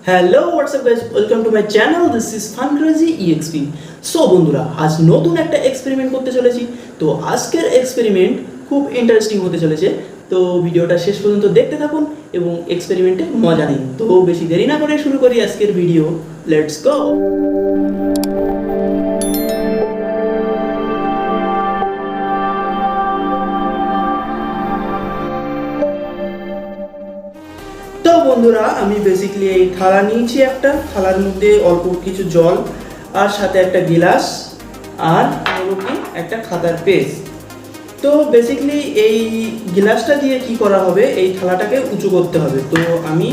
Hello WhatsApp guys, welcome to my channel. This is fun crazy EXP। So বন্ধুরা, আজ নতুন একটা experiment করতে চলেছি। তো আজকের এক্সপেরিমেন্ট খুব ইন্টারেস্টিং হতে চলেছে। তো ভিডিওটা শেষ পর্যন্ত দেখতে থাকুন এবং এক্সপেরিমেন্টে মজা নিন। তো বেশি দেরি না করে শুরু করি আজকের ভিডিও। Let's go. তো বন্ধুরা, আমি বেসিক্যালি এই থালা নিয়েছি, একটা থালার মধ্যে অল্প কিছু জল আর সাথে একটা গিলাস আর হলো কি একটা খাতার পেজ। তো বেসিক্যালি এই গিলাসটা দিয়ে কি করা হবে, এই থালাটাকে উঁচু করতে হবে। তো আমি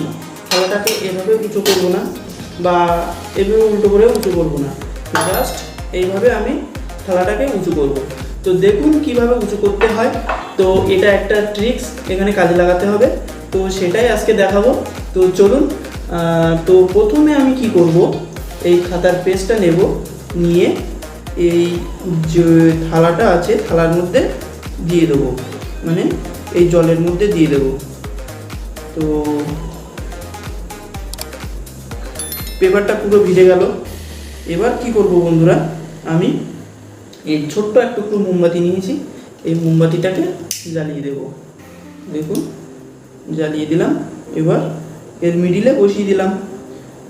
থালাটাকে এভাবে উঁচু করব না বা এভাবে উল্টো করে উঁচু করব না, জাস্ট এইভাবে আমি থালাটাকে উঁচু করব। তো দেখুন কিভাবে উঁচু করতে হয়। তো এটা একটা ট্রিক্স এখানে কাজে লাগাতে হবে, তো সেটাই আজকে দেখাবো। তো চলুন। তো প্রথমে আমি কি করব, এই খাতার পেজটা নেব, নিয়ে এই যে থালাটা আছে থালার মধ্যে দিয়ে দেবো, মানে এই জলের মধ্যে দিয়ে দেবো। তো পেপারটা পুরো ভিজে গেল। এবার কি করব বন্ধুরা, আমি এই ছোট্ট একটু মোমবাতি নিয়েছি, এই মোমবাতিটাকে জ্বালিয়ে দেব। দেখুন জ্বালিয়ে দিলাম। এবার এর মিডিলে বসিয়ে দিলাম।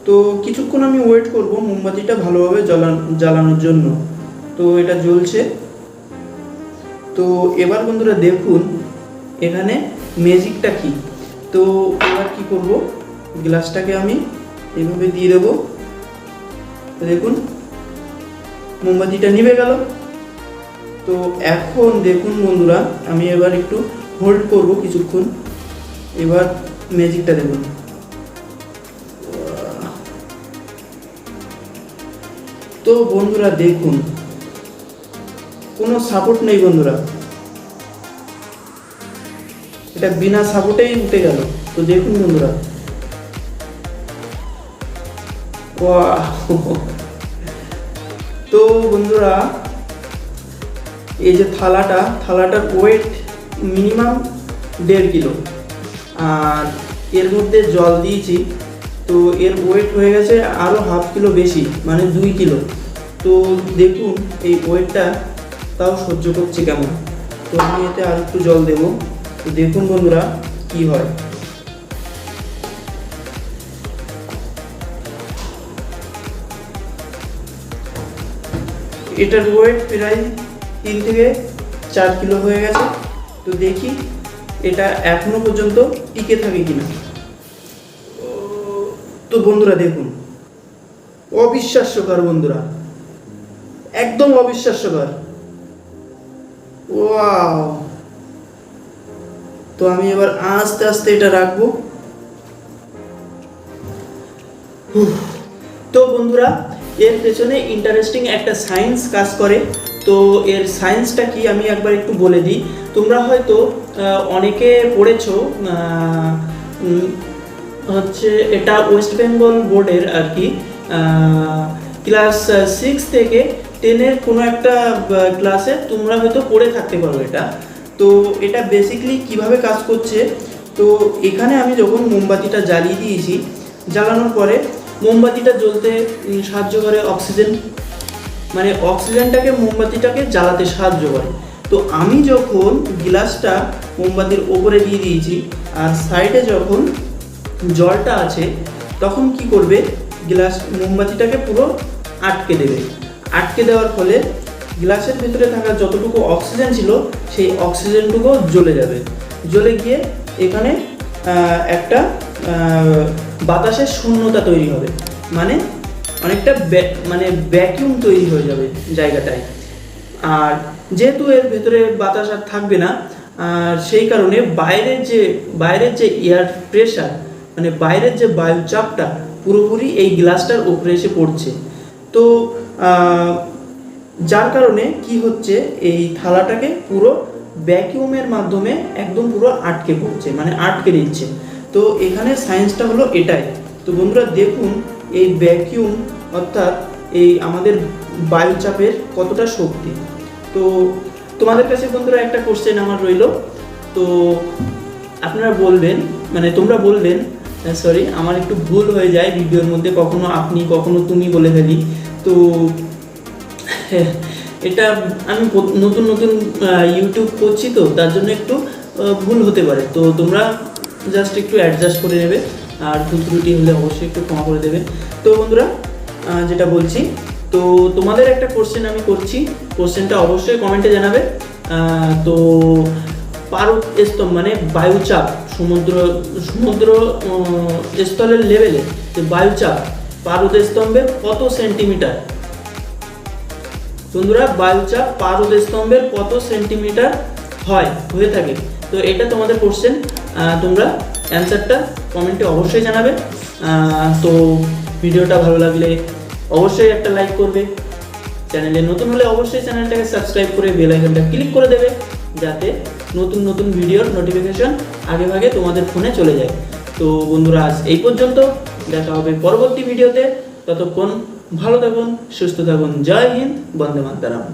তো কিছুক্ষণ আমি ওয়েট করব মোমবাতিটা ভালোভাবে জ্বালানোর জন্য। তো এটা জ্বলছে। তো এবার বন্ধুরা দেখুন এখানে ম্যাজিকটা কি। তো এবার কি করব, গ্লাসটাকে আমি এইভাবে দিয়ে দেব। দেখুন মোমবাতিটা নিভে গেল। তো এখন দেখুন বন্ধুরা, আমি এবার একটু হোল্ড করব কিছুক্ষণ। এবার ম্যাজিকটা দেখুন। তো বন্ধুরা দেখুন, কোনো সাপোর্ট নেই বন্ধুরা, এটা বিনা সাপোর্টেই উঠে গেল। তো দেখুন বন্ধুরা, তো বন্ধুরা এই যে থালাটার ওয়েট মিনিমাম 1.5 কিলো, আর এর মধ্যে জল দিয়েছি, তো এর ওয়েট হয়ে গেছে আরও 1/2 কিলো বেশি, মানে 2 কিলো। তো দেখুন এই ওয়েটটা তাও সহ্য করছে কেমন। তো আমি এতে আর একটু জল দেবো। তো দেখুন বন্ধুরা কি হয়। এটার ওয়েট প্রায় 3 থেকে 4 কিলো হয়ে গেছে। তো দেখি এটা এখনো পর্যন্ত টিকে থাকে কিনা। তো বন্ধুরা দেখুন, অবিশ্বাস্যকর বন্ধুরা, একদম অবিশ্বাস্যকর। ওয়াও। তো আমি এবার আস্তে আস্তে এটা রাখবো। তো বন্ধুরা, এর পেছনে ইন্টারেস্টিং একটা সায়েন্স কাজ করে। তো এর সায়েন্সটা কি আমি একবার একটু বলে দিই। তোমরা হয়তো অনেকে পড়েছো, হচ্ছে এটা ওয়েস্ট বেঙ্গল বোর্ডের আর কি, ক্লাস 6 থেকে 10-এর কোনো একটা ক্লাসে তোমরা হয়তো পড়ে থাকতে পারো এটা। তো এটা বেসিক্যালি কিভাবে কাজ করছে, তো এখানে আমি যখন মোমবাতিটা জ্বালিয়ে দিয়েছি, জ্বালানোর পরে মোমবাতিটা জ্বলতে সাহায্য করে অক্সিজেন, মানে অক্সিজেনটাকে মোমবাতিটাকে জ্বালাতে সাহায্য করে। তো আমি যখন গ্লাসটা মোমবাতির ওপরে দিয়ে দিয়েছি আর সাইডে যখন জলটা আছে, তখন কি করবে, গ্লাস মোমবাতিটাকে পুরো আটকে দেবে। আটকে দেওয়ার ফলে গ্লাসের ভিতরে থাকা যতটুকু অক্সিজেন ছিল সেই অক্সিজেনটুকু জ্বলে যাবে। জ্বলে গিয়ে এখানে একটা বাতাসের শূন্যতা তৈরি হবে, মানে অনেকটা মানে ভ্যাকিউম তৈরি হয়ে যাবে জায়গাটায়। আর যেহেতু এর ভেতরে বাতাস আর থাকবে না, আর সেই কারণে বাইরের যে এয়ার প্রেশার, মানে বাইরের যে বায়ুচাপটা পুরোপুরি এই গ্লাসটার উপরে এসে পড়ছে। তো যার কারণে কি হচ্ছে, এই থালাটাকে পুরো ভ্যাকিউমের মাধ্যমে একদম পুরো আটকে পড়ছে, মানে আটকে দিচ্ছে। তো এখানে সায়েন্সটা হলো এটাই। তো বন্ধুরা দেখুন এই ভ্যাকিউম, অর্থাৎ এই আমাদের বায়ুচাপের কতটা শক্তি। তো তোমাদের কাছে বন্ধুরা একটা কোশ্চেন আমার রইল। তো আপনারা বলবেন, মানে তোমরা বলবেন সরি, আমার একটু ভুল হয়ে যায় ভিডিওর মধ্যে, কখনো আপনি কখনো তুমি বলে ফেলি। তো এটা আমি নতুন নতুন ইউটিউব করছি, তো তার জন্য একটু ভুল হতে পারে। তো তোমরা জাস্ট একটু অ্যাডজাস্ট করে নেবে, আর ভুল ত্রুটি হলে অবশ্যই একটু ক্ষমা করে দেবে। তো বন্ধুরা, যেটা বলছি, তো তোমাদের একটা কোশ্চেন আমি করছি, কোশ্চেনটা অবশ্যই কমেন্টে জানাবে। তো পারদ স্তম্ভ মানে বায়ুচাপ, সমুদ্র স্থলের লেভেলে যে বায়ুচাপ পারদ স্তম্ভের কত সেন্টিমিটার? বন্ধুরা, বায়ুচাপ পারদ স্তম্ভের কত সেন্টিমিটার হয়ে থাকে? তো এটা তোমাদের কোশ্চেন, তোমরা অ্যান্সারটা কমেন্টে অবশ্যই জানাবে। তো ভিডিওটা ভালো লাগলে অবশ্যই একটা লাইক করবে, চ্যানেলে নতুন হলে অবশ্যই চ্যানেলটাকে সাবস্ক্রাইব করে বেল আইকনটা ক্লিক করে দেবে, যাতে নতুন নতুন ভিডিওর নোটিফিকেশন আগেভাগে তোমাদের ফোনে চলে যায়। তো বন্ধুরা, আজ এই পর্যন্ত, দেখা হবে পরবর্তী ভিডিওতে। ততক্ষণ ভালো থাকুন, সুস্থ থাকুন। জয় হিন্দ, বন্দে মাতরম।